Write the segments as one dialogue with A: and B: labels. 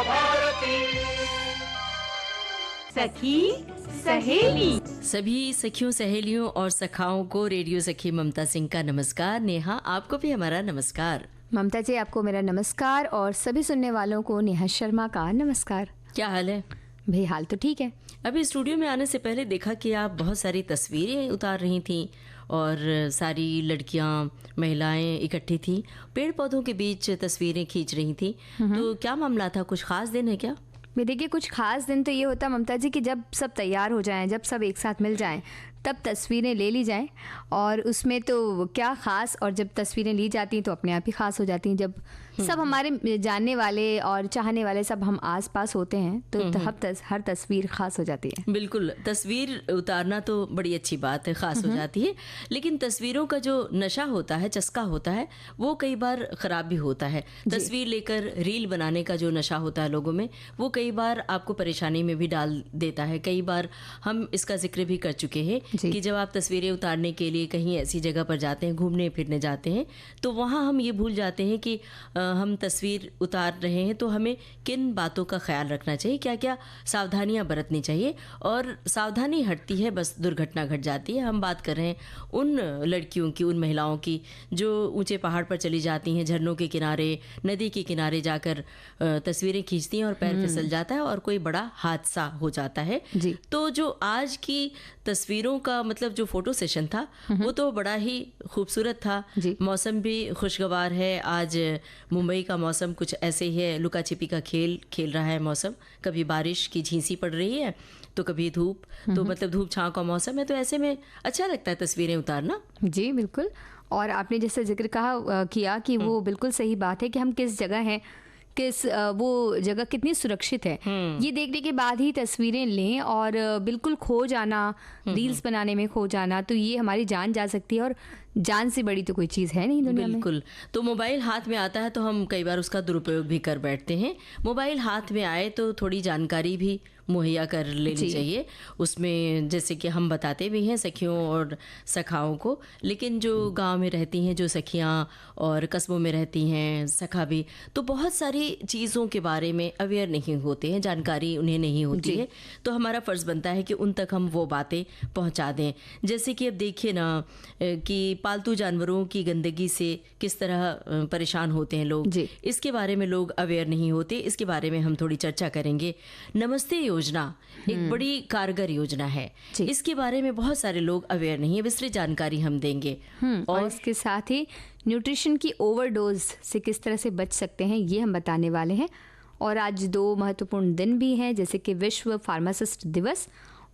A: भारती।
B: सखी सहेली।
C: सभी सखियों, सहेलियों और सखाओं को रेडियो सखी ममता सिंह का नमस्कार। नेहा, आपको भी हमारा नमस्कार।
B: ममता जी, आपको मेरा नमस्कार और सभी सुनने वालों को नेहा शर्मा का नमस्कार।
C: क्या हाल है?
B: भाई हाल तो ठीक है।
C: अभी स्टूडियो में आने से पहले देखा कि आप बहुत सारी तस्वीरें उतार रही थीं और सारी लड़कियां, महिलाएं इकट्ठी थीं, पेड़ पौधों के बीच तस्वीरें खींच रही थीं। तो क्या मामला था? कुछ खास दिन है क्या?
B: देखिए, कुछ खास दिन तो ये होता ममता जी कि जब सब तैयार हो जाएं, जब सब एक साथ मिल जाएं, तब तस्वीरें ले ली जाएं। और उसमें तो क्या ख़ास, और जब तस्वीरें ली जाती हैं तो अपने आप ही ख़ास हो जाती हैं। जब सब हमारे जानने वाले और चाहने वाले सब हम आस पास होते हैं तो हर तस्वीर ख़ास हो जाती है।
C: बिल्कुल, तस्वीर उतारना तो बड़ी अच्छी बात है, ख़ास हो जाती है। लेकिन तस्वीरों का जो नशा होता है, चस्का होता है, वो कई बार ख़राब भी होता है। तस्वीर लेकर रील बनाने का जो नशा होता है लोगों में, वो कई बार आपको परेशानी में भी डाल देता है। कई बार हम इसका जिक्र भी कर चुके हैं कि जब आप तस्वीरें उतारने के लिए कहीं ऐसी जगह पर जाते हैं, घूमने फिरने जाते हैं, तो वहाँ हम ये भूल जाते हैं कि हम तस्वीर उतार रहे हैं तो हमें किन बातों का ख्याल रखना चाहिए, क्या क्या सावधानियां बरतनी चाहिए। और सावधानी हटती है, बस दुर्घटना घट जाती है। हम बात कर रहे हैं उन लड़कियों की, उन महिलाओं की जो ऊंचे पहाड़ पर चली जाती हैं, झरनों के किनारे, नदी के किनारे जाकर तस्वीरें खींचती हैं और पैर फिसल जाता है और कोई बड़ा हादसा हो जाता है। तो जो आज की तस्वीरों का मतलब जो फोटो सेशन था वो तो बड़ा ही खूबसूरत था। मौसम भी खुशगवार है। आज मुंबई का मौसम कुछ ऐसे ही है, लुका छिपी का खेल रहा है मौसम। कभी बारिश की झींसी पड़ रही है तो कभी धूप, तो मतलब धूप छांव का मौसम है। तो ऐसे में अच्छा लगता है तस्वीरें उतारना। जी
B: बिल्कुल। और आपने जैसे जिक्र किया कि वो बिल्कुल सही बात है कि हम किस जगह हैं, वो जगह कितनी सुरक्षित है, ये देखने के बाद ही तस्वीरें लें। और बिल्कुल खो जाना, रील्स बनाने में खो जाना, तो ये हमारी जान जा सकती है। और जान से बड़ी तो कोई चीज़ है नहीं दुनिया में।
C: बिल्कुल। तो मोबाइल हाथ में आता है तो हम कई बार उसका दुरुपयोग भी कर बैठते हैं। मोबाइल हाथ में आए तो थोड़ी जानकारी भी मुहैया कर लेनी चाहिए उसमें, जैसे कि हम बताते भी हैं सखियों और सखाओं को। लेकिन जो गांव में रहती हैं, जो सखियां और कस्बों में रहती हैं सखा भी, तो बहुत सारी चीज़ों के बारे में अवेयर नहीं होते हैं, जानकारी उन्हें नहीं होती है। तो हमारा फ़र्ज़ बनता है कि उन तक हम वो बातें पहुंचा दें। जैसे कि अब देखिए ना कि पालतू जानवरों की गंदगी से किस तरह परेशान होते हैं लोग, इसके बारे में लोग अवेयर नहीं होते। इसके बारे में हम थोड़ी चर्चा करेंगे। नमस्ते योजना एक बड़ी कारगर योजना है, इसके बारे में बहुत सारे लोग अवेयर नहीं है, विस्तृत जानकारी हम देंगे।
B: और इसके साथ ही न्यूट्रिशन की ओवरडोज से किस तरह से बच सकते हैं, ये हम बताने वाले हैं। और आज 2 महत्वपूर्ण दिन भी हैं, जैसे कि विश्व फार्मासिस्ट दिवस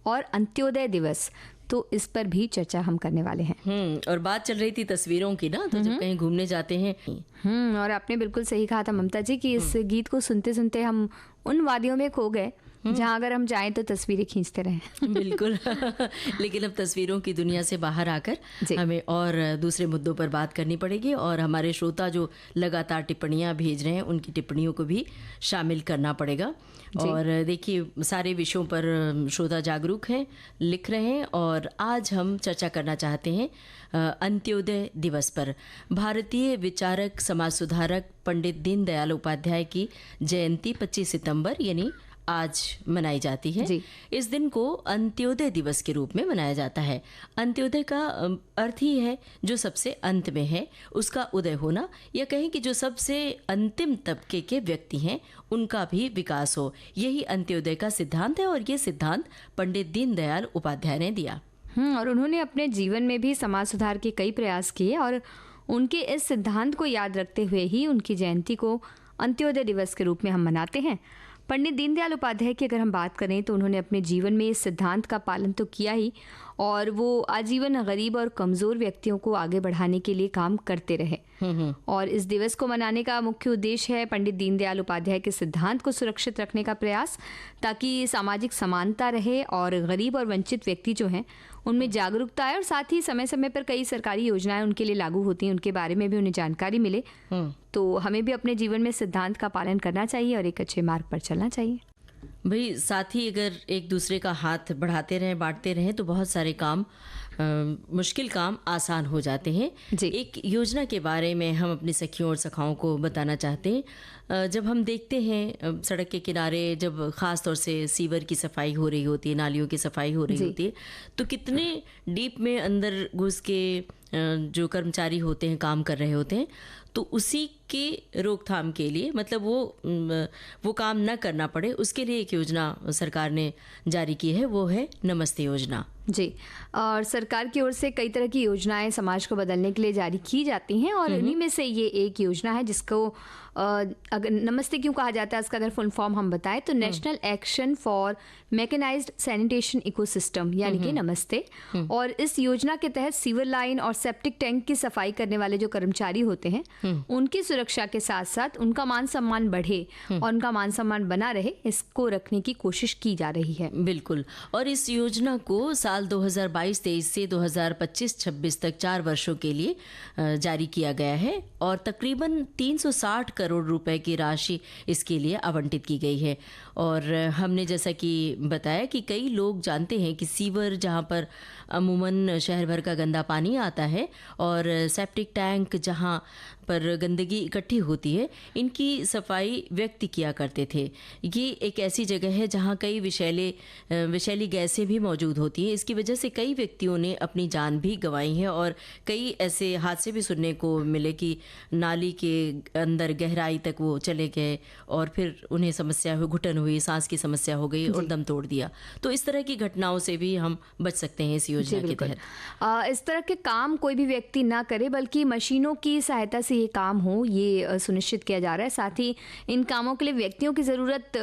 B: और अंत्योदय दिवस, तो इस पर भी चर्चा हम करने वाले हैं।
C: और बात चल रही थी तस्वीरों की ना, तो जब कहीं घूमने जाते हैं
B: और आपने बिल्कुल सही कहा था ममता जी कि इस गीत को सुनते सुनते हम उन वादियों में खो गए जहाँ अगर हम जाएं तो तस्वीरें खींचते रहें।
C: बिल्कुल। लेकिन अब तस्वीरों की दुनिया से बाहर आकर हमें और दूसरे मुद्दों पर बात करनी पड़ेगी। और हमारे श्रोता जो लगातार टिप्पणियां भेज रहे हैं, उनकी टिप्पणियों को भी शामिल करना पड़ेगा। और देखिए, सारे विषयों पर श्रोता जागरूक हैं, लिख रहे हैं। और आज हम चर्चा करना चाहते हैं अंत्योदय दिवस पर। भारतीय विचारक, समाज सुधारक पंडित दीनदयाल उपाध्याय की जयंती 25 सितंबर यानी आज मनाई जाती है। इस दिन को अंत्योदय दिवस के रूप में मनाया जाता है। अंत्योदय का अर्थ ही है जो सबसे अंत में है उसका उदय होना, या कहें कि जो सबसे अंतिम तबके के व्यक्ति हैं उनका भी विकास हो। यही अंत्योदय का सिद्धांत है और ये सिद्धांत पंडित दीनदयाल उपाध्याय ने दिया।
B: और उन्होंने अपने जीवन में भी समाज सुधार के कई प्रयास किए और उनके इस सिद्धांत को याद रखते हुए ही उनकी जयंती को अंत्योदय दिवस के रूप में हम मनाते हैं। पंडित दीनदयाल उपाध्याय की अगर हम बात करें तो उन्होंने अपने जीवन में इस सिद्धांत का पालन तो किया ही, और वो आजीवन गरीब और कमज़ोर व्यक्तियों को आगे बढ़ाने के लिए काम करते रहे। और इस दिवस को मनाने का मुख्य उद्देश्य है पंडित दीनदयाल उपाध्याय के सिद्धांत को सुरक्षित रखने का प्रयास, ताकि सामाजिक समानता रहे और गरीब और वंचित व्यक्ति जो हैं उनमें जागरूकता आए, और साथ ही समय समय पर कई सरकारी योजनाएं उनके लिए लागू होती हैं, उनके बारे में भी उन्हें जानकारी मिले। तो हमें भी अपने जीवन में सिद्धांत का पालन करना चाहिए और एक अच्छे मार्ग पर चलना चाहिए।
C: भाई साथ ही अगर एक दूसरे का हाथ बढ़ाते रहें, बांटते रहें, तो बहुत सारे काम मुश्किल काम आसान हो जाते हैं।
B: जी।
C: एक योजना के बारे में हम अपनी सखियों और सखाओं को बताना चाहते हैं। जब हम देखते हैं सड़क के किनारे जब ख़ास तौर से सीवर की सफाई हो रही होती है, नालियों की सफाई हो रही
B: जी।
C: होती है, तो कितने डीप में अंदर घुस के जो कर्मचारी होते हैं काम कर रहे होते हैं, तो उसी के रोकथाम के लिए मतलब वो काम न करना पड़े, उसके लिए एक योजना सरकार ने जारी की है, वो है नमस्ते योजना।
B: जी। और सरकार की ओर से कई तरह की योजनाएं समाज को बदलने के लिए जारी की जाती हैं और इन्हीं में से ये एक योजना है जिसको अगर नमस्ते क्यों कहा जाता है, इसका अगर फुल फॉर्म हम बताएं तो national action for mechanised sanitation ecosystem यानी कि नमस्ते। और इस योजना के तहत सीवर लाइन और सेप्टिक टैंक की सफाई करने वाले जो कर्मचारी होते हैं उनकी सुरक्षा के साथ साथ उनका मान सम्मान बढ़े और उनका मान सम्मान बना रहे, इसको रखने की कोशिश की जा रही है।
C: बिल्कुल। और इस योजना को साल 2022-23 से 2025-26 तक 4 वर्षों के लिए जारी किया गया है और तकरीबन 360 करोड़ रुपए की राशि इसके लिए आवंटित की गई है। और हमने जैसा कि बताया कि कई लोग जानते हैं कि सीवर जहां पर अमूमन शहर भर का गंदा पानी आता है और सेप्टिक टैंक जहां पर गंदगी इकट्ठी होती है, इनकी सफाई व्यक्ति किया करते थे। ये एक ऐसी जगह है जहां कई विषैली गैसें भी मौजूद होती हैं। इसकी वजह से कई व्यक्तियों ने अपनी जान भी गंवाई है और कई ऐसे हादसे भी सुनने को मिले कि नाली के अंदर गहराई तक वो चले गए और फिर उन्हें समस्या हुई, घुटन हुई, सांस की समस्या हो गई और दम तोड़ दिया। तो इस तरह की घटनाओं से भी हम बच सकते हैं इस योजना के तहत।
B: इस तरह के काम कोई भी व्यक्ति ना करे बल्कि मशीनों की सहायता से ये काम हो, ये सुनिश्चित किया जा रहा है। साथ ही इन कामों के लिए व्यक्तियों की ज़रूरत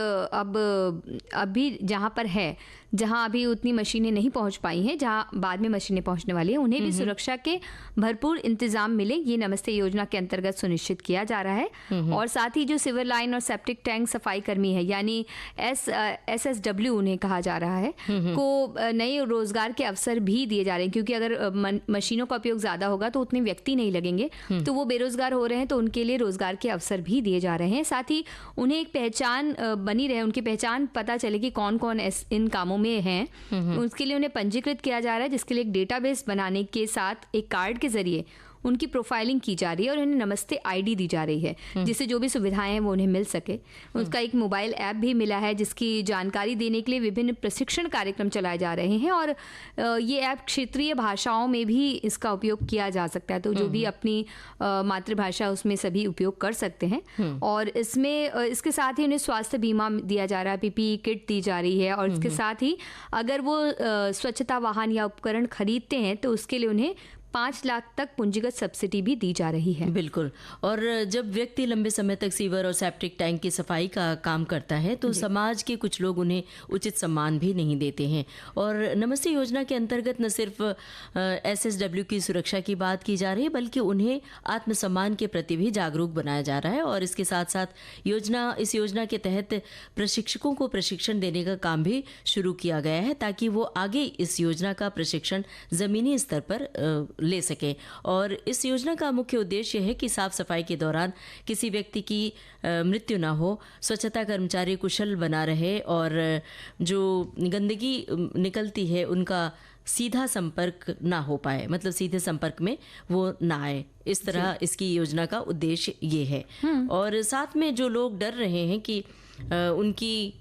B: अभी जहाँ पर है, जहाँ अभी उतनी मशीनें नहीं पहुँच पाई हैं, जहाँ बाद में मशीनें पहुँचने वाली हैं, उन्हें भी सुरक्षा के भरपूर इंतजाम मिले, ये नमस्ते योजना के अंतर्गत सुनिश्चित किया जा रहा है। और साथ ही जो सिवर लाइन और सेप्टिक टैंक सफाई कर्मी है यानी SSW उन्हें कहा जा रहा है, को नए रोजगार के अवसर भी दिए जा रहे हैं, क्योंकि अगर मशीनों का उपयोग ज़्यादा होगा तो उतने व्यक्ति नहीं लगेंगे, तो वो बेरोजगार हो रहे हैं, तो उनके लिए रोजगार के अवसर भी दिए जा रहे हैं। साथ ही उन्हें एक पहचान बनी रहे, उनकी पहचान पता चले कि कौन कौन इन कामों में हैं, उसके लिए उन्हें पंजीकृत किया जा रहा है, जिसके लिए एक डेटाबेस बनाने के साथ एक कार्ड के जरिए उनकी प्रोफाइलिंग की जा रही है और उन्हें नमस्ते ID दी जा रही है, जिससे जो भी सुविधाएं हैं वो उन्हें मिल सके। उसका एक मोबाइल ऐप भी मिला है जिसकी जानकारी देने के लिए विभिन्न प्रशिक्षण कार्यक्रम चलाए जा रहे हैं और ये ऐप क्षेत्रीय भाषाओं में भी इसका उपयोग किया जा सकता है, तो जो भी अपनी मातृभाषा उसमें सभी उपयोग कर सकते हैं। और इसमें इसके साथ ही उन्हें स्वास्थ्य बीमा दिया जा रहा है, PPE किट दी जा रही है और इसके साथ ही अगर वो स्वच्छता वाहन या उपकरण खरीदते हैं तो उसके लिए उन्हें 5 लाख तक पूंजीगत सब्सिडी भी दी जा रही है।
C: बिल्कुल। और जब व्यक्ति लंबे समय तक सीवर और सेप्टिक टैंक की सफाई का काम करता है तो समाज के कुछ लोग उन्हें उचित सम्मान भी नहीं देते हैं। और नमस्ते योजना के अंतर्गत न सिर्फ SSW की सुरक्षा की बात की जा रही है बल्कि उन्हें आत्मसम्मान के प्रति भी जागरूक बनाया जा रहा है। और इसके साथ साथ इस योजना के तहत प्रशिक्षकों को प्रशिक्षण देने का काम भी शुरू किया गया है ताकि वो आगे इस योजना का प्रशिक्षण जमीनी स्तर पर ले सकें। और इस योजना का मुख्य उद्देश्य है कि साफ सफाई के दौरान किसी व्यक्ति की मृत्यु ना हो, स्वच्छता कर्मचारी कुशल बना रहे और जो गंदगी निकलती है उनका सीधा संपर्क ना हो पाए, मतलब सीधे संपर्क में वो ना आए। इस तरह इसकी योजना का उद्देश्य ये है। और साथ में जो लोग डर रहे हैं कि उनकी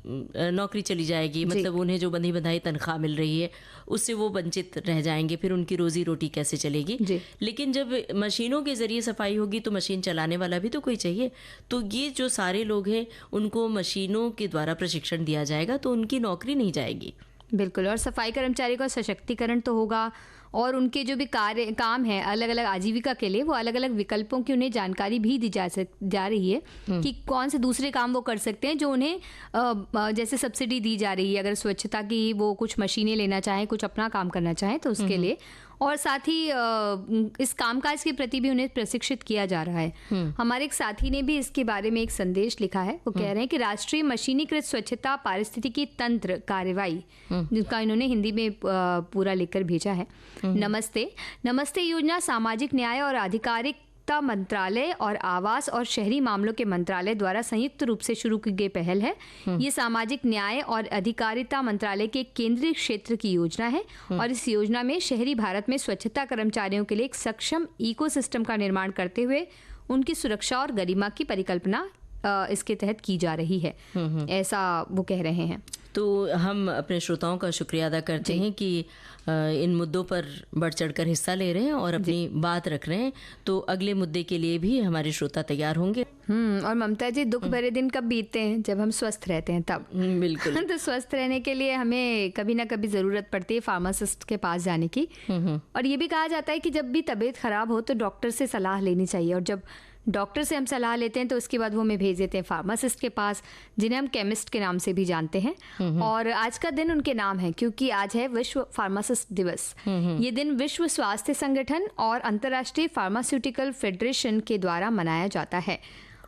C: नौकरी चली जाएगी, मतलब उन्हें जो बंधी बंधाई तनख्वाह मिल रही है उससे वो वंचित रह जाएंगे, फिर उनकी रोजी रोटी कैसे चलेगी। लेकिन जब मशीनों के जरिए सफाई होगी तो मशीन चलाने वाला भी तो कोई चाहिए, तो ये जो सारे लोग हैं उनको मशीनों के द्वारा प्रशिक्षण दिया जाएगा तो उनकी नौकरी नहीं जाएगी।
B: बिल्कुल। और सफाई कर्मचारी का सशक्तिकरण तो होगा और उनके जो भी काम है अलग अलग आजीविका के लिए, वो अलग अलग विकल्पों की उन्हें जानकारी भी दी जा रही है कि कौन से दूसरे काम वो कर सकते हैं जो उन्हें जैसे सब्सिडी दी जा रही है अगर स्वच्छता की वो कुछ मशीनें लेना चाहें, कुछ अपना काम करना चाहें तो उसके लिए। और साथ ही इस कामकाज के प्रति भी उन्हें प्रशिक्षित किया जा रहा है। हमारे एक साथी ने भी इसके बारे में एक संदेश लिखा है। वो कह रहे हैं कि राष्ट्रीय मशीनीकृत स्वच्छता पारिस्थितिकी तंत्र कार्यवाही, जिसका इन्होंने हिंदी में पूरा लिखकर भेजा है। नमस्ते योजना सामाजिक न्याय और आधिकारिक मंत्रालय और आवास और शहरी मामलों के मंत्रालय द्वारा संयुक्त रूप से शुरू की गई पहल है। ये सामाजिक न्याय और अधिकारिता मंत्रालय के केंद्रीय क्षेत्र की योजना है और इस योजना में शहरी भारत में स्वच्छता कर्मचारियों के लिए एक सक्षम इकोसिस्टम का निर्माण करते हुए उनकी सुरक्षा और गरिमा की परिकल्पना इसके तहत की जा रही है, ऐसा वो कह रहे हैं।
C: तो हम अपने श्रोताओं का शुक्रिया अदा करते हैं कि इन मुद्दों पर बढ़ चढ़कर हिस्सा ले रहे हैं और अपनी बात रख रहे हैं। तो अगले मुद्दे के लिए भी हमारे श्रोता तैयार होंगे।
B: और ममता जी, दुख भरे दिन कब बीतते हैं? जब हम स्वस्थ रहते हैं तब।
C: बिल्कुल।
B: तो स्वस्थ रहने के लिए हमें कभी ना कभी ज़रूरत पड़ती है फार्मासिस्ट के पास जाने की। और ये भी कहा जाता है कि जब भी तबीयत खराब हो तो डॉक्टर से सलाह लेनी चाहिए, और जब डॉक्टर से हम सलाह लेते हैं तो उसके बाद वो हमें भेज देते हैं फार्मासिस्ट के पास, जिन्हें हम केमिस्ट के नाम से भी जानते हैं। और आज का दिन उनके नाम है क्योंकि आज है विश्व फार्मासिस्ट दिवस। ये दिन विश्व स्वास्थ्य संगठन और अंतर्राष्ट्रीय फार्मास्यूटिकल फेडरेशन के द्वारा मनाया जाता है।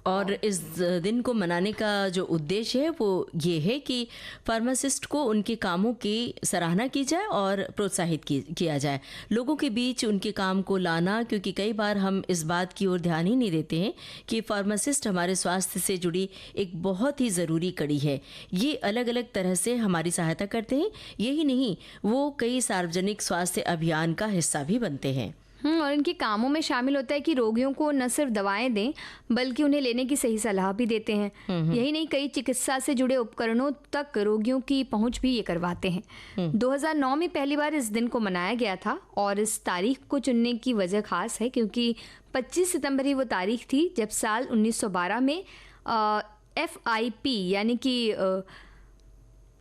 C: और इस दिन को मनाने का जो उद्देश्य है वो ये है कि फार्मासिस्ट को उनके कामों की सराहना की जाए और प्रोत्साहित किया जाए, लोगों के बीच उनके काम को लाना, क्योंकि कई बार हम इस बात की ओर ध्यान ही नहीं देते हैं कि फार्मासिस्ट हमारे स्वास्थ्य से जुड़ी एक बहुत ही ज़रूरी कड़ी है। ये अलग अलग तरह से हमारी सहायता करते हैं। यही नहीं, वो कई सार्वजनिक स्वास्थ्य अभियान का हिस्सा भी बनते हैं।
B: और इनके कामों में शामिल होता है कि रोगियों को न सिर्फ दवाएं दें बल्कि उन्हें लेने की सही सलाह भी देते हैं। यही नहीं, कई चिकित्सा से जुड़े उपकरणों तक रोगियों की पहुंच भी ये करवाते हैं। 2009 में पहली बार इस दिन को मनाया गया था और इस तारीख को चुनने की वजह खास है क्योंकि 25 सितंबर ही वो तारीख थी जब साल 1912 में FIP यानी कि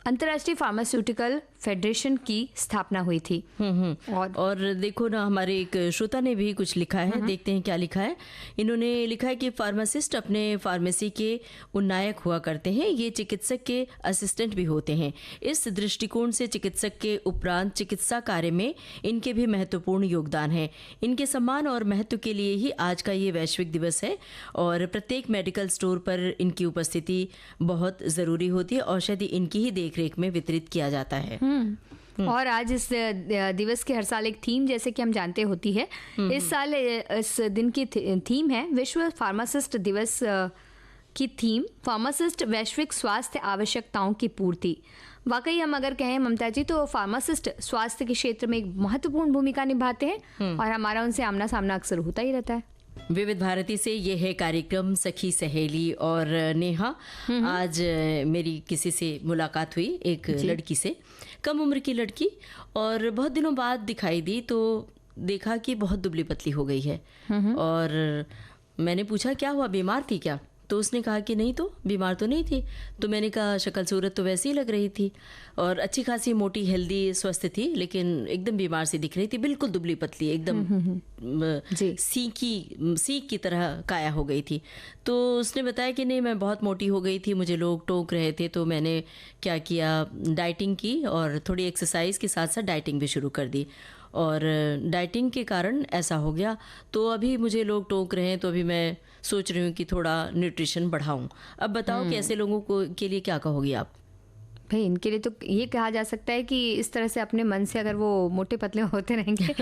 B: अंतर्राष्ट्रीय फार्मास्यूटिकल फेडरेशन की स्थापना हुई थी।
C: और देखो ना, हमारे एक श्रोता ने भी कुछ लिखा है, देखते हैं क्या लिखा है। इन्होंने लिखा है कि फार्मासिस्ट अपने फार्मेसी के उन्नायक हुआ करते हैं, ये चिकित्सक के असिस्टेंट भी होते हैं। इस दृष्टिकोण से चिकित्सक के उपरांत चिकित्सा कार्य में इनके भी महत्वपूर्ण योगदान है। इनके सम्मान और महत्व के लिए ही आज का ये वैश्विक दिवस है और प्रत्येक मेडिकल स्टोर पर इनकी उपस्थिति बहुत ज़रूरी होती है। औषधि इनकी ही देखरेख में वितरित किया जाता है।
B: और आज इस दिवस की हर साल एक थीम, जैसे कि हम जानते होती है। इस साल इस दिन की थीम है विश्व फार्मासिस्ट दिवस की थीम फार्मासिस्ट वैश्विक स्वास्थ्य आवश्यकताओं की पूर्ति। वाकई हम अगर कहें ममता जी तो फार्मासिस्ट स्वास्थ्य के क्षेत्र में एक महत्वपूर्ण भूमिका निभाते हैं और हमारा उनसे आमना सामना अक्सर होता ही रहता है।
C: विविध भारती से ये है कार्यक्रम सखी सहेली। और नेहा, आज मेरी किसी से मुलाकात हुई, एक लड़की से, कम उम्र की लड़की, और बहुत दिनों बाद दिखाई दी तो देखा कि बहुत दुबली पतली हो गई है। और मैंने पूछा क्या हुआ, बीमार थी क्या? तो उसने कहा कि नहीं, तो बीमार तो नहीं थी। तो मैंने कहा शक्ल सूरत तो वैसी ही लग रही थी और अच्छी खासी मोटी हेल्दी स्वस्थ थी, लेकिन एकदम बीमार सी दिख रही थी, बिल्कुल दुबली पतली, एकदम सीक की तरह काया हो गई थी। तो उसने बताया कि नहीं, मैं बहुत मोटी हो गई थी, मुझे लोग टोक रहे थे, तो मैंने क्या किया, डाइटिंग की और थोड़ी एक्सरसाइज के साथ साथ डाइटिंग भी शुरू कर दी और डाइटिंग के कारण ऐसा हो गया। तो अभी मुझे लोग टोक रहे हैं, तो अभी मैं सोच रही हूँ कि थोड़ा न्यूट्रिशन बढ़ाऊँ। अब बताओ कि ऐसे लोगों को के लिए क्या कहोगी आप?
B: भाई, इनके लिए तो ये कहा जा सकता है कि इस तरह से अपने मन से अगर वो मोटे पतले होते रहेंगे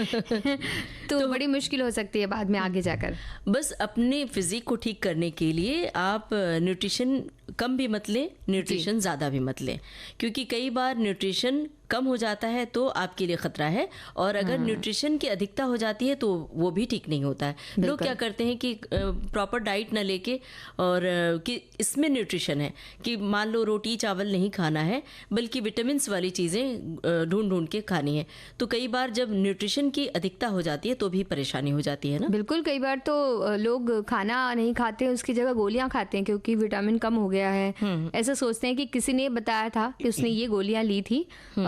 B: तो बड़ी मुश्किल हो सकती है बाद में आगे जाकर।
C: बस अपने फिजिक को ठीक करने के लिए आप न्यूट्रिशन कम भी मत लें, न्यूट्रिशन ज़्यादा भी मत लें, क्योंकि कई बार न्यूट्रिशन कम हो जाता है तो आपके लिए खतरा है, और अगर न्यूट्रिशन की अधिकता हो जाती है तो वो भी ठीक नहीं होता है। लोग क्या करते हैं कि प्रॉपर डाइट ना लेके, और कि इसमें न्यूट्रिशन है कि मान लो रोटी चावल नहीं खाना है बल्कि विटामिन्स वाली चीज़ें ढूंढ ढूंढ के खानी है। तो कई बार जब न्यूट्रिशन की अधिकता हो जाती है तो भी परेशानी हो जाती है ना।
B: बिल्कुल, कई बार तो लोग खाना नहीं खाते, उसकी जगह गोलियां खाते हैं क्योंकि विटामिन कम हो गया है। ऐसा सोचते हैं कि किसी ने बताया था कि उसने ये गोलियां ली थी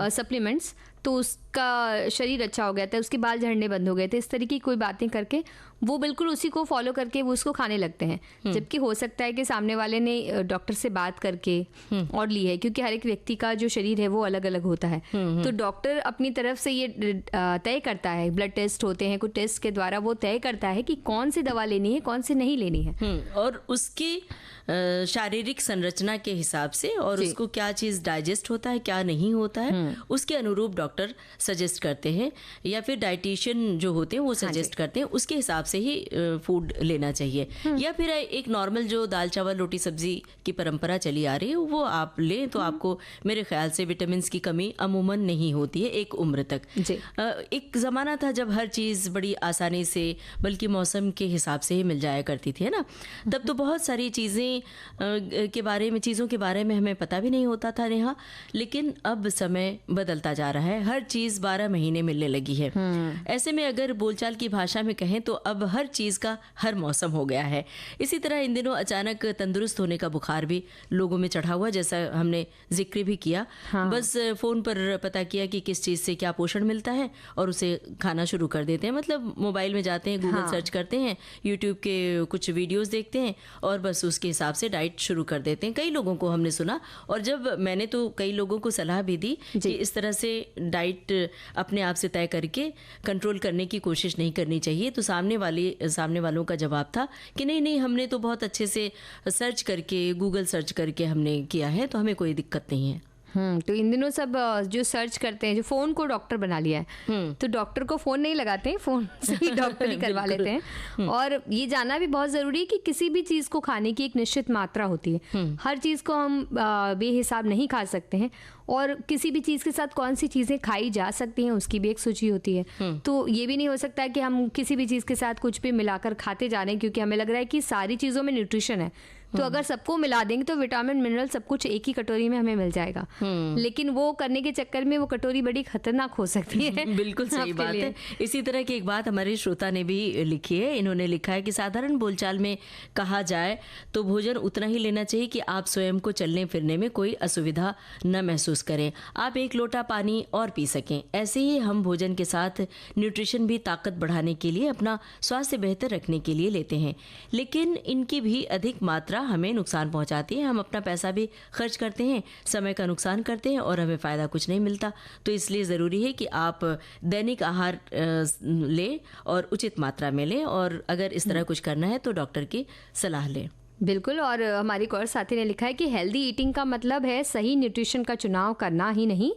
B: सप्लीमेंट्स, तो उसका शरीर अच्छा हो गया था, उसके बाल झड़ने बंद हो गए थे। इस तरीके की कोई बातें करके वो बिल्कुल उसी को फॉलो करके वो उसको खाने लगते हैं, जबकि हो सकता है कि सामने वाले ने डॉक्टर से बात करके और ली है, क्योंकि हर एक व्यक्ति का जो शरीर है वो अलग अलग होता है। तो डॉक्टर अपनी तरफ से ये तय करता है, ब्लड टेस्ट होते हैं, कुछ टेस्ट के द्वारा वो तय करता है कि कौन सी दवा लेनी है, कौन सी नहीं लेनी है,
C: और उसकी शारीरिक संरचना के हिसाब से और उसको क्या चीज़ डाइजेस्ट होता है क्या नहीं होता है उसके अनुरूप डॉक्टर सजेस्ट करते हैं, या फिर डाइटिशियन जो होते हैं वो सजेस्ट करते हैं, उसके हिसाब से ही फूड लेना चाहिए। या फिर एक नॉर्मल जो दाल चावल रोटी सब्जी की परंपरा चली आ रही है वो आप लें तो आपको मेरे ख्याल से विटामिन की कमी अमूमन नहीं होती है एक उम्र तक। एक ज़माना था जब हर चीज़ बड़ी आसानी से बल्कि मौसम के हिसाब से ही मिल जाया करती थी, है ना। तब तो बहुत सारी चीज़ों के बारे में हमें पता भी नहीं होता था नेहा। लेकिन अब समय बदलता जा रहा है, हर चीज़ 12 महीने मिलने लगी है। ऐसे में अगर बोलचाल की भाषा में कहें तो अब हर चीज़ का हर मौसम हो गया है। इसी तरह इन दिनों अचानक तंदुरुस्त होने का बुखार भी लोगों में चढ़ा हुआ, जैसा हमने जिक्र भी किया। बस फ़ोन पर पता किया कि किस चीज़ से क्या पोषण मिलता है और उसे खाना शुरू कर देते हैं। मतलब मोबाइल में जाते हैं, गूगल सर्च करते हैं, यूट्यूब के कुछ वीडियोस देखते हैं और बस उसके हिसाब से डाइट शुरू कर देते हैं। कई लोगों को हमने सुना, और जब मैंने तो कई लोगों को सलाह भी दी कि इस तरह से डाइट अपने आप से तय करके कंट्रोल करने की कोशिश नहीं करनी चाहिए। तो सामने वालों का जवाब था कि नहीं, हमने तो बहुत अच्छे से सर्च करके, गूगल सर्च करके हमने किया है, तो हमें कोई दिक्कत नहीं है।
B: तो इन दिनों सब जो सर्च करते हैं, जो फोन को डॉक्टर बना लिया है, तो डॉक्टर को फोन नहीं लगाते हैं, फोन से ही डॉक्टर ही करवा लेते हैं। और ये जानना भी बहुत जरूरी है कि किसी भी चीज को खाने की एक निश्चित मात्रा होती है। हर चीज को हम बेहिसाब नहीं खा सकते हैं, और किसी भी चीज़ के साथ कौन सी चीज़ें खाई जा सकती हैं उसकी भी एक सूची होती है। तो ये भी नहीं हो सकता है कि हम किसी भी चीज़ के साथ कुछ भी मिलाकर खाते जा रहे हैं, क्योंकि हमें लग रहा है कि सारी चीज़ों में न्यूट्रिशन है। तो अगर सबको मिला देंगे तो विटामिन मिनरल सब कुछ एक ही कटोरी में हमें मिल जाएगा। लेकिन वो करने के चक्कर में वो कटोरी बड़ी खतरनाक हो सकती है।
C: बिल्कुल सही बात है। इसी तरह की एक बात हमारे श्रोता ने भी लिखी है। इन्होंने लिखा है कि साधारण बोलचाल में कहा जाए तो भोजन उतना ही लेना चाहिए कि आप स्वयं को चलने फिरने में कोई असुविधा न महसूस करें, आप एक लोटा पानी और पी सकें। ऐसे ही हम भोजन के साथ न्यूट्रिशन भी ताकत बढ़ाने के लिए, अपना स्वास्थ्य बेहतर रखने के लिए लेते हैं, लेकिन इनकी भी अधिक मात्रा हमें नुकसान पहुंचाती है। हम अपना पैसा भी खर्च करते हैं, समय का नुकसान करते हैं और हमें फ़ायदा कुछ नहीं मिलता। तो इसलिए ज़रूरी है कि आप दैनिक आहार लें और उचित मात्रा में लें, और अगर इस तरह कुछ करना है तो डॉक्टर की सलाह लें।
B: बिल्कुल। और हमारी एक और साथी ने लिखा है कि हेल्दी ईटिंग का मतलब है सही न्यूट्रिशन का चुनाव करना ही नहीं,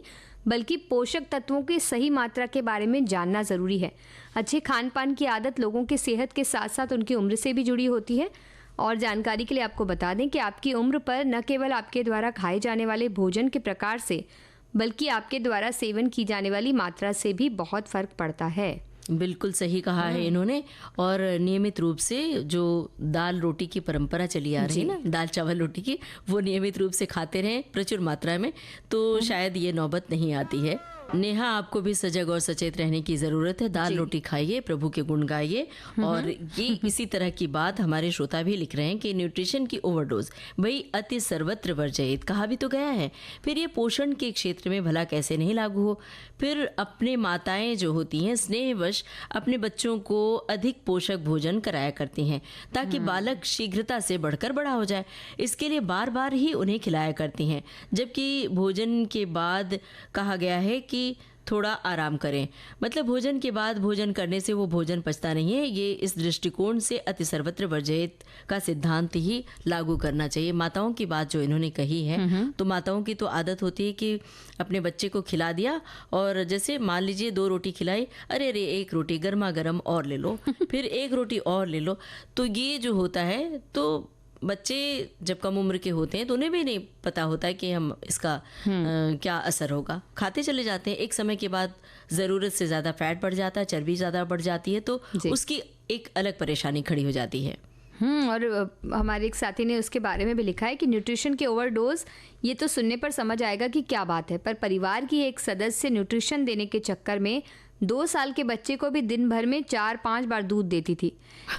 B: बल्कि पोषक तत्वों की सही मात्रा के बारे में जानना ज़रूरी है। अच्छे खान पान की आदत लोगों की सेहत के साथ साथ उनकी उम्र से भी जुड़ी होती है। और जानकारी के लिए आपको बता दें कि आपकी उम्र पर न केवल आपके द्वारा खाए जाने वाले भोजन के प्रकार से, बल्कि आपके द्वारा सेवन की जाने वाली मात्रा से भी बहुत फ़र्क पड़ता है।
C: बिल्कुल सही कहा है इन्होंने। और नियमित रूप से जो दाल रोटी की परंपरा चली आ रही है ना, दाल चावल रोटी की, वो नियमित रूप से खाते रहें प्रचुर मात्रा में, तो शायद ये नौबत नहीं आती है। नेहा, आपको भी सजग और सचेत रहने की ज़रूरत है। दाल रोटी खाइए, प्रभु के गुण गाइए। और ये इसी तरह की बात हमारे श्रोता भी लिख रहे हैं कि न्यूट्रिशन की ओवरडोज भाई अति सर्वत्र वर्जयित कहा भी तो गया है। फिर ये पोषण के क्षेत्र में भला कैसे नहीं लागू हो। फिर अपने माताएं जो होती हैं स्नेहवश अपने बच्चों को अधिक पोषक भोजन कराया करती हैं, ताकि बालक शीघ्रता से बढ़कर बड़ा हो जाए। इसके लिए बार बार ही उन्हें खिलाया करती हैं, जबकि भोजन के बाद कहा गया है कि थोड़ा आराम करें। मतलब भोजन के बाद भोजन करने से वो भोजन पचता नहीं है। ये इस दृष्टिकोण से अति सर्वत्र वर्जयित का सिद्धांत ही लागू करना चाहिए। माताओं की बात जो इन्होंने कही है, तो माताओं की तो आदत होती है कि अपने बच्चे को खिला दिया, और जैसे मान लीजिए 2 रोटी खिलाई, अरे एक रोटी गर्मा गर्म और ले लो, फिर 1 रोटी और ले लो। तो ये जो होता है, तो बच्चे जब कम उम्र के होते हैं तो उन्हें भी नहीं पता होता है कि हम इसका क्या असर होगा। खाते चले जाते हैं, एक समय के बाद ज़रूरत से ज़्यादा फैट बढ़ जाता है, चर्बी ज़्यादा बढ़ जाती है, तो उसकी एक अलग परेशानी खड़ी हो जाती है।
B: और हमारे एक साथी ने उसके बारे में भी लिखा है कि न्यूट्रिशन के ओवरडोज, ये तो सुनने पर समझ आएगा कि क्या बात है, पर परिवार की एक सदस्य न्यूट्रिशन देने के चक्कर में 2 साल के बच्चे को भी दिन भर में 4-5 बार दूध देती थी,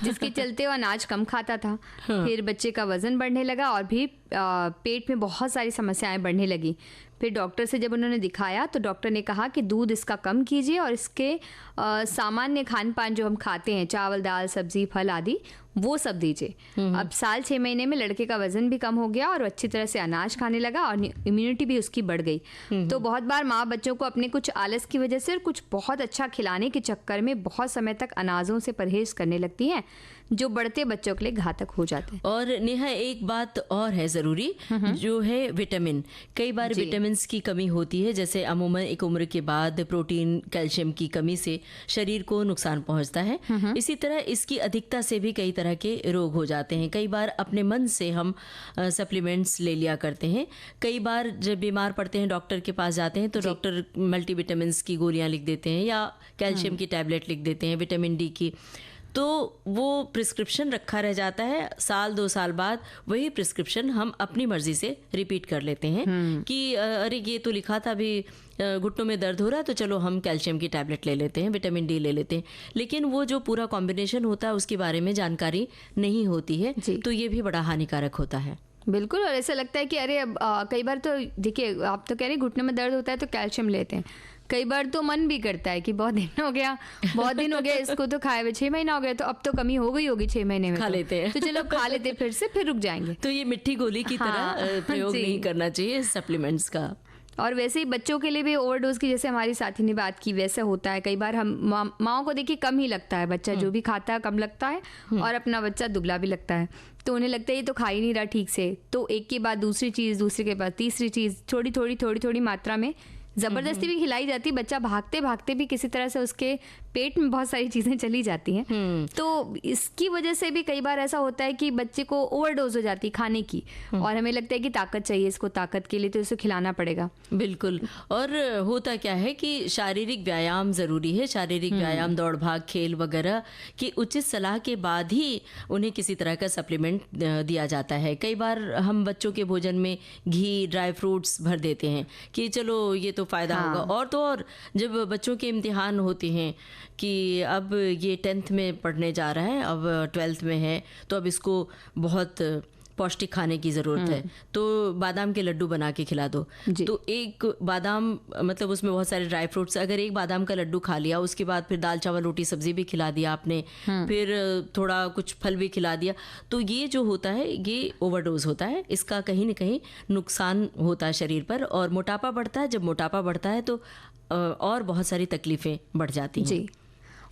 B: जिसके चलते वो अनाज कम खाता था। फिर बच्चे का वजन बढ़ने लगा और भी पेट में बहुत सारी समस्याएं बढ़ने लगी। फिर डॉक्टर से जब उन्होंने दिखाया तो डॉक्टर ने कहा कि दूध इसका कम कीजिए और इसके सामान्य खान पान जो हम खाते हैं, चावल दाल सब्जी फल आदि, वो सब दीजिए। अब साल 6 महीने में लड़के का वजन भी कम हो गया और अच्छी तरह से अनाज खाने लगा और इम्यूनिटी भी उसकी बढ़ गई। तो बहुत बार माँ बच्चों को अपने कुछ आलस की वजह से और कुछ बहुत अच्छा खिलाने के चक्कर में बहुत समय तक अनाजों से परहेज करने लगती हैं, जो बढ़ते बच्चों के लिए घातक हो जाते हैं।
C: और नेहा एक बात और है ज़रूरी, जो है विटामिन। कई बार विटामिन की कमी होती है, जैसे अमूमन एक उम्र के बाद प्रोटीन कैल्शियम की कमी से शरीर को नुकसान पहुंचता है। इसी तरह इसकी अधिकता से भी कई तरह के रोग हो जाते हैं। कई बार अपने मन से हम सप्लीमेंट्स ले लिया करते हैं। कई बार जब बीमार पड़ते हैं डॉक्टर के पास जाते हैं तो डॉक्टर मल्टीविटामिन की गोलियां लिख देते हैं या कैल्शियम की टैबलेट लिख देते हैं, विटामिन डी की। तो वो प्रिस्क्रिप्शन रखा रह जाता है, साल 2 साल बाद वही प्रिस्क्रिप्शन हम अपनी मर्जी से रिपीट कर लेते हैं कि अरे ये तो लिखा था, अभी घुटनों में दर्द हो रहा है तो चलो हम कैल्शियम की टैबलेट ले लेते हैं, विटामिन डी ले लेते हैं। लेकिन वो जो पूरा कॉम्बिनेशन होता है उसके बारे में जानकारी नहीं होती है, तो ये भी बड़ा हानिकारक होता है।
B: बिल्कुल। और ऐसा लगता है कि अरे अब कई बार तो देखिए, आप तो कह रहे हैं घुटने में दर्द होता है तो कैल्शियम लेते हैं। कई बार तो मन भी करता है कि बहुत दिन हो गया इसको तो खाए हुए 6 महीना हो गया, तो अब तो कमी हो गई होगी 6 महीने में,
C: खा लेते हैं
B: तो चलो खा लेते फिर रुक जाएंगे।
C: तो ये मिट्टी गोली की तरह प्रयोग नहीं करना चाहिए सप्लीमेंट्स का।
B: और वैसे ही बच्चों के लिए भी ओवरडोज की, जैसे हमारी साथी ने बात की, वैसे होता है। कई बार हम माओ को देखिए कम ही लगता है, बच्चा जो भी खाता है कम लगता है और अपना बच्चा दुबला भी लगता है। तो उन्हें लगता है ये तो खा ही नहीं रहा ठीक से, तो एक के बाद दूसरी चीज़, दूसरे के बाद तीसरी चीज़, थोड़ी मात्रा में जबरदस्ती भी खिलाई जाती है। बच्चा भागते भागते भी किसी तरह से उसके पेट में बहुत सारी चीजें चली जाती हैं। तो इसकी वजह से भी कई बार ऐसा होता है कि बच्चे को ओवरडोज हो जाती है खाने की, और हमें लगता है कि ताकत चाहिए इसको, ताकत के लिए तो इसे खिलाना पड़ेगा।
C: बिल्कुल। और होता क्या है कि शारीरिक व्यायाम ज़रूरी है। शारीरिक व्यायाम, दौड़ भाग, खेल वगैरह की उचित सलाह के बाद ही उन्हें किसी तरह का सप्लीमेंट दिया जाता है। कई बार हम बच्चों के भोजन में घी, ड्राई फ्रूट्स भर देते हैं कि चलो ये तो फ़ायदा होगा। और तो और जब बच्चों के इम्तिहान होते हैं कि अब ये 10th में पढ़ने जा रहा है, अब 12th में है, तो अब इसको बहुत पौष्टिक खाने की ज़रूरत है, तो बादाम के लड्डू बना के खिला दो। तो एक बादाम, मतलब उसमें बहुत सारे ड्राई फ्रूट्स, अगर एक बादाम का लड्डू खा लिया, उसके बाद फिर दाल चावल रोटी सब्जी भी खिला दिया आपने, फिर थोड़ा कुछ फल भी खिला दिया, तो ये जो होता है ये ओवरडोज होता है। इसका कहीं ना कहीं नुकसान होता है शरीर पर, और मोटापा बढ़ता है। जब मोटापा बढ़ता है तो और बहुत सारी तकलीफ़ें बढ़ जाती हैं।
B: जी।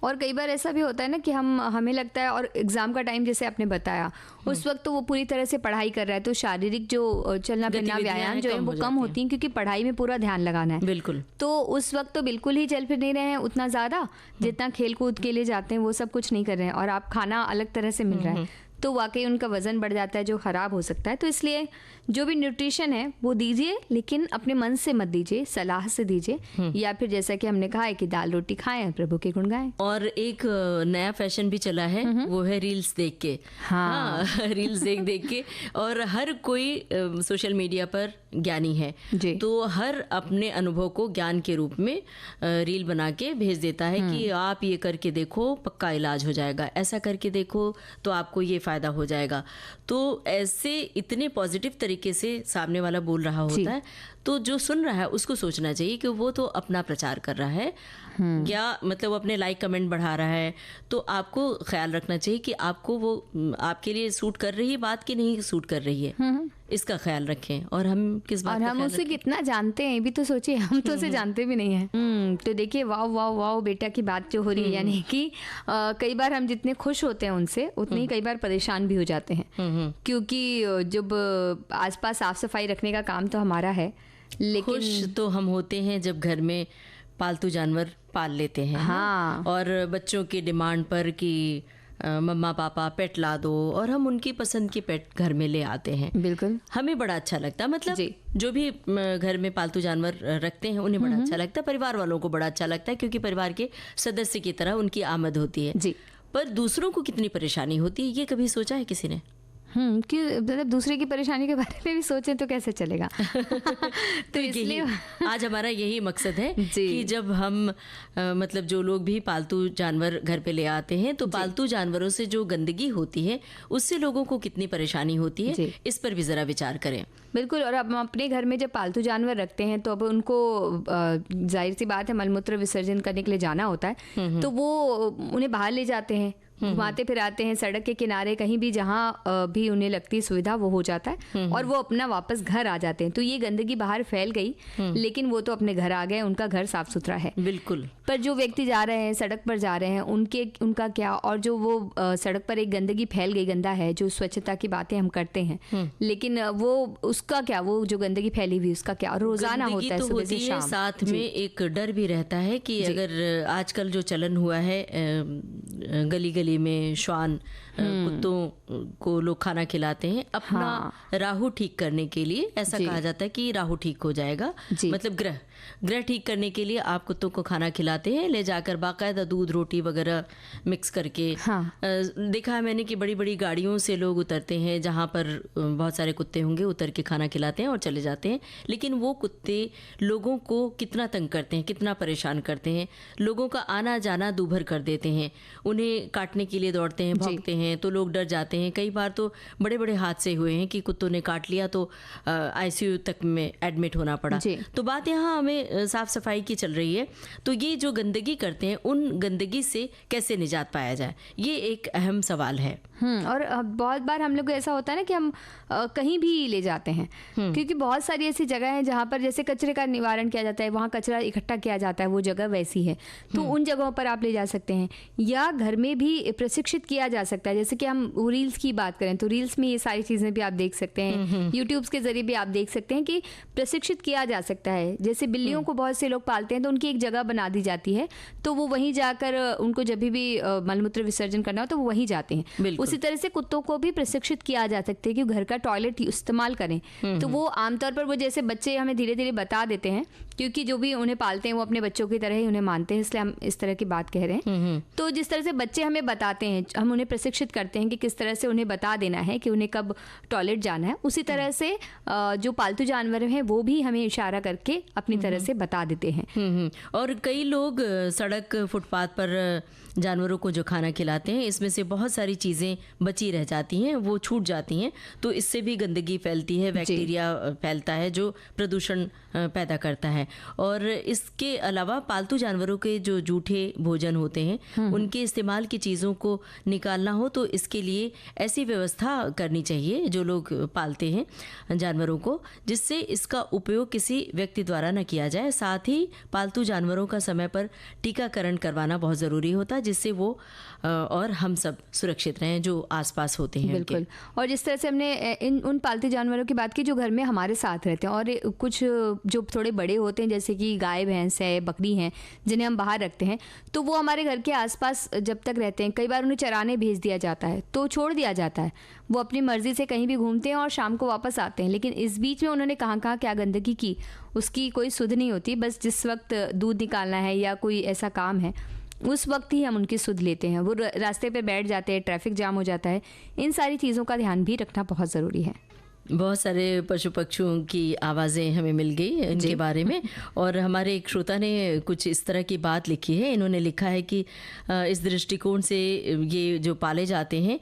B: और कई बार ऐसा भी होता है ना कि हमें लगता है, और एग्ज़ाम का टाइम जैसे आपने बताया, उस वक्त तो वो पूरी तरह से पढ़ाई कर रहा है, तो शारीरिक जो चलना फिरना, व्यायाम जो है वो कम होती हैं, क्योंकि पढ़ाई में पूरा ध्यान लगाना है।
C: बिल्कुल।
B: तो उस वक्त तो बिल्कुल ही चल फिर नहीं रहे हैं उतना ज़्यादा, जितना खेल कूद के लिए जाते हैं वो सब कुछ नहीं कर रहे हैं, और आप खाना अलग तरह से मिल रहा है, तो वाकई उनका वज़न बढ़ जाता है जो ख़राब हो सकता है। तो इसलिए जो भी न्यूट्रिशन है वो दीजिए, लेकिन अपने मन से मत दीजिए, सलाह से दीजिए, या फिर जैसा कि हमने कहा है कि दाल रोटी खाएं, प्रभु के गुण गाएं।
C: और एक नया फैशन भी चला है, वो है रील्स देख के। हाँ, रील्स देख के, और हर कोई सोशल मीडिया पर ज्ञानी है, तो हर अपने अनुभव को ज्ञान के रूप में रील बना के भेज देता है कि आप ये करके देखो, पक्का इलाज हो जाएगा, ऐसा करके देखो तो आपको ये फ़ायदा हो जाएगा। तो ऐसे इतने पॉजिटिव तरीके से सामने वाला बोल रहा होता है, तो जो सुन रहा है उसको सोचना चाहिए कि वो तो अपना प्रचार कर रहा है, या मतलब अपने लाइक कमेंट बढ़ा रहा है, तो आपको ख्याल रखना चाहिए कि आपको वो आपके लिए सूट कर रही है बात कि नहीं सूट कर रही है, इसका ख्याल रखें। और हम किस बात,
B: और हम उसे कितना जानते हैं भी तो सोचिए, हम तो उसे जानते भी नहीं हैं। तो देखिए, वाह वाह वाह बेटा की बात जो हो रही है, यानी कि कई बार हम जितने खुश होते हैं उनसे, उतने ही कई बार परेशान भी हो जाते हैं, क्योंकि जब आसपास साफ सफाई रखने का काम तो हमारा है, लेकिन
C: खुश तो हम होते हैं जब घर में पालतू जानवर पाल लेते हैं।
B: हाँ।
C: और बच्चों की डिमांड पर कि मम्मा पापा पेट ला दो, और हम उनकी पसंद के पेट घर में ले आते हैं।
B: बिल्कुल,
C: हमें बड़ा अच्छा लगता है, मतलब जो भी घर में पालतू जानवर रखते हैं उन्हें बड़ा अच्छा लगता है, परिवार वालों को बड़ा अच्छा लगता है, क्योंकि परिवार के सदस्य की तरह उनकी आमद होती है
B: जी।
C: पर दूसरों को कितनी परेशानी होती है, ये कभी सोचा है किसी ने?
B: कि मतलब दूसरे की परेशानी के बारे में भी सोचें तो कैसे चलेगा। तो इसलिए
C: आज हमारा यही मकसद है कि जब हम मतलब जो लोग भी पालतू जानवर घर पे ले आते हैं, तो पालतू जानवरों से जो गंदगी होती है उससे लोगों को कितनी परेशानी होती है, इस पर भी ज़रा विचार करें।
B: बिल्कुल। और अब हम अपने घर में जब पालतू जानवर रखते हैं तो अब उनको जाहिर सी बात है मलमूत्र विसर्जन करने के लिए जाना होता है, तो वो उन्हें बाहर ले जाते हैं, घुमाते फिराते हैं सड़क के किनारे, कहीं भी जहाँ भी उन्हें लगती है सुविधा वो हो जाता है और वो अपना वापस घर आ जाते हैं। तो ये गंदगी बाहर फैल गई, लेकिन वो तो अपने घर आ गए, उनका घर साफ सुथरा है।
C: बिल्कुल।
B: पर जो व्यक्ति जा रहे हैं, सड़क पर जा रहे हैं, उनका क्या, और जो वो सड़क पर एक गंदगी फैल गई, गंदा है, जो स्वच्छता की बातें हम करते हैं, लेकिन वो उसका क्या, वो जो गंदगी फैली हुई उसका क्या, रोजाना होता है
C: तो
B: सुबह से
C: होती है,
B: शाम।
C: साथ में एक डर भी रहता है कि अगर आजकल जो चलन हुआ है गली गली में श्वान कुत्तों को लोग खाना खिलाते हैं अपना राहु ठीक करने के लिए, ऐसा कहा जाता है कि राहु ठीक हो जाएगा, मतलब ग्रह ठीक करने के लिए आप कुत्तों को खाना खिलाते हैं, ले जाकर बाकायदा दूध रोटी वगैरह मिक्स करके। देखा है मैंने कि बड़ी बड़ी गाड़ियों से लोग उतरते हैं, जहाँ पर बहुत सारे कुत्ते होंगे, उतर के खाना खिलाते हैं और चले जाते हैं। लेकिन वो कुत्ते लोगों को कितना तंग करते हैं, कितना परेशान करते हैं, लोगों का आना जाना दूभर कर देते हैं, उन्हें काटने के लिए दौड़ते हैं, भौंकते हैं, तो लोग डर जाते हैं। कई बार तो बड़े बड़े हादसे हुए हैं कि कुत्तों ने काट लिया तो आईसीयू तक में एडमिट होना पड़ा। तो बात यहाँ हमें साफ सफाई की चल रही है, तो ये जो गंदगी करते हैं उन गंदगी से कैसे निजात पाया जाए, ये एक अहम सवाल है।
B: और बहुत बार हम लोग को ऐसा होता है ना कि हम कहीं भी ले जाते हैं, क्योंकि बहुत सारी ऐसी जगह हैं जहाँ पर जैसे कचरे का निवारण किया जाता है, वहाँ कचरा इकट्ठा किया जाता है, वो जगह वैसी है, तो उन जगहों पर आप ले जा सकते हैं। या घर में भी प्रशिक्षित किया जा सकता है, जैसे कि हम रील्स की बात करें तो रील्स में ये सारी चीज़ें भी आप देख सकते हैं, यूट्यूब के जरिए भी आप देख सकते हैं कि प्रशिक्षित किया जा सकता है। जैसे बिल्लियों को बहुत से लोग पालते हैं तो उनकी एक जगह बना दी जाती है, तो वो वहीं जाकर उनको जब भी मलमूत्र विसर्जन करना हो तो वो वहीं जाते हैं। उसी तरह से कुत्तों को भी प्रशिक्षित किया जा सकता है कि घर का टॉयलेट इस्तेमाल करें। तो वो आमतौर पर वो जैसे बच्चे हमें धीरे धीरे बता देते हैं, क्योंकि जो भी उन्हें पालते हैं वो अपने बच्चों की तरह ही उन्हें मानते हैं, इसलिए हम इस तरह की बात कह रहे हैं। तो जिस तरह से बच्चे हमें बताते हैं, हम उन्हें प्रशिक्षित करते हैं कि किस तरह से उन्हें बता देना है कि उन्हें कब टॉयलेट जाना है, उसी तरह से जो पालतू जानवर हैं वो भी हमें इशारा करके अपनी तरह से बता देते हैं।
C: और कई लोग सड़क फुटपाथ पर जानवरों को जो खाना खिलाते हैं, इसमें से बहुत सारी चीज़ें बची रह जाती हैं, वो छूट जाती हैं, तो इससे भी गंदगी फैलती है, बैक्टीरिया फैलता है जो प्रदूषण पैदा करता है। और इसके अलावा पालतू जानवरों के जो जूठे भोजन होते हैं उनके इस्तेमाल की चीज़ों को निकालना हो तो इसके लिए ऐसी व्यवस्था करनी चाहिए जो लोग पालते हैं जानवरों को, जिससे इसका उपयोग किसी व्यक्ति द्वारा न किया जाए। साथ ही पालतू जानवरों का समय पर टीकाकरण करवाना बहुत ज़रूरी होता है, जिससे वो और हम सब सुरक्षित रहें जो आसपास होते हैं।
B: बिल्कुल। और जिस तरह से हमने उन पालतू जानवरों की बात की जो घर में हमारे साथ रहते हैं, और कुछ जो थोड़े बड़े होते हैं जैसे कि गाय भैंस है, बकरी हैं, जिन्हें हम बाहर रखते हैं, तो वो हमारे घर के आसपास जब तक रहते हैं, कई बार उन्हें चराने भेज दिया जाता है, तो छोड़ दिया जाता है, वो अपनी मर्जी से कहीं भी घूमते हैं और शाम को वापस आते हैं। लेकिन इस बीच में उन्होंने कहाँ कहाँ क्या गंदगी की उसकी कोई सुध नहीं होती। बस जिस वक्त दूध निकालना है या कोई ऐसा काम है उस वक्त ही हम उनकी सुध लेते हैं, वो रास्ते पे बैठ जाते हैं, ट्रैफिक जाम हो जाता है। इन सारी चीज़ों का ध्यान भी रखना बहुत ज़रूरी है।
C: बहुत सारे पशु पक्षियों की आवाज़ें हमें मिल गई इनके बारे में, और हमारे एक श्रोता ने कुछ इस तरह की बात लिखी है। इन्होंने लिखा है कि इस दृष्टिकोण से ये जो पाले जाते हैं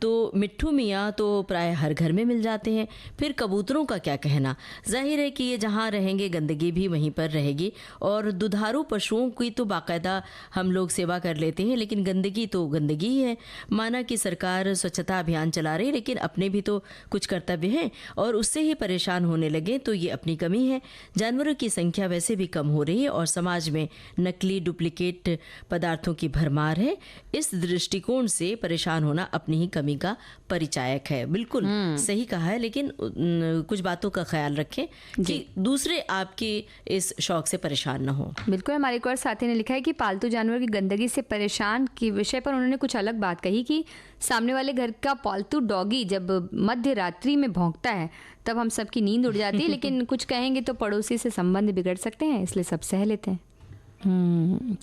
C: तो मिट्ठू मियाँ तो प्राय हर घर में मिल जाते हैं, फिर कबूतरों का क्या कहना। जाहिर है कि ये जहाँ रहेंगे गंदगी भी वहीं पर रहेगी, और दुधारू पशुओं की तो बाकायदा हम लोग सेवा कर लेते हैं, लेकिन गंदगी तो गंदगी ही है। माना कि सरकार स्वच्छता अभियान चला रही है, लेकिन अपने भी तो कुछ कर्तव्य हैं, और उससे ही परेशान होने लगे तो ये अपनी कमी है। जानवरों की संख्या वैसे भी कम हो रही है और समाज में नकली डुप्लीकेट पदार्थों की भरमार है। इस दृष्टिकोण से परेशान होना अपनी ही कमी का परिचायक है। बिल्कुल सही कहा है, लेकिन कुछ बातों का ख्याल रखें कि दूसरे आपके इस शौक से परेशान न हो।
B: बिल्कुल। हमारे एक और साथी ने लिखा है कि पालतू जानवर की गंदगी से परेशान के विषय पर उन्होंने कुछ अलग बात कही कि सामने वाले घर का पालतू डॉगी जब मध्य रात्रि में भौंकता है तब हम सबकी नींद उड़ जाती है, लेकिन कुछ कहेंगे तो पड़ोसी से संबंध बिगड़ सकते हैं, इसलिए सब सह लेते हैं।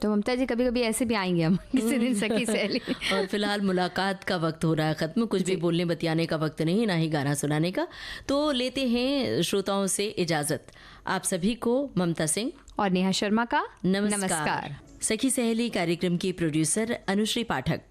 B: तो ममता जी कभी कभी ऐसे भी आएंगे हम किसी दिन सखी सहेली।
C: और फिलहाल मुलाकात का वक्त हो रहा है खत्म, कुछ भी बोलने बतियाने का वक्त नहीं, ना ही गाना सुनाने का। तो लेते हैं श्रोताओं से इजाजत। आप सभी को ममता सिंह
B: और नेहा शर्मा का
C: नमस्कार। सखी सहेली कार्यक्रम की प्रोड्यूसर अनुश्री पाठक।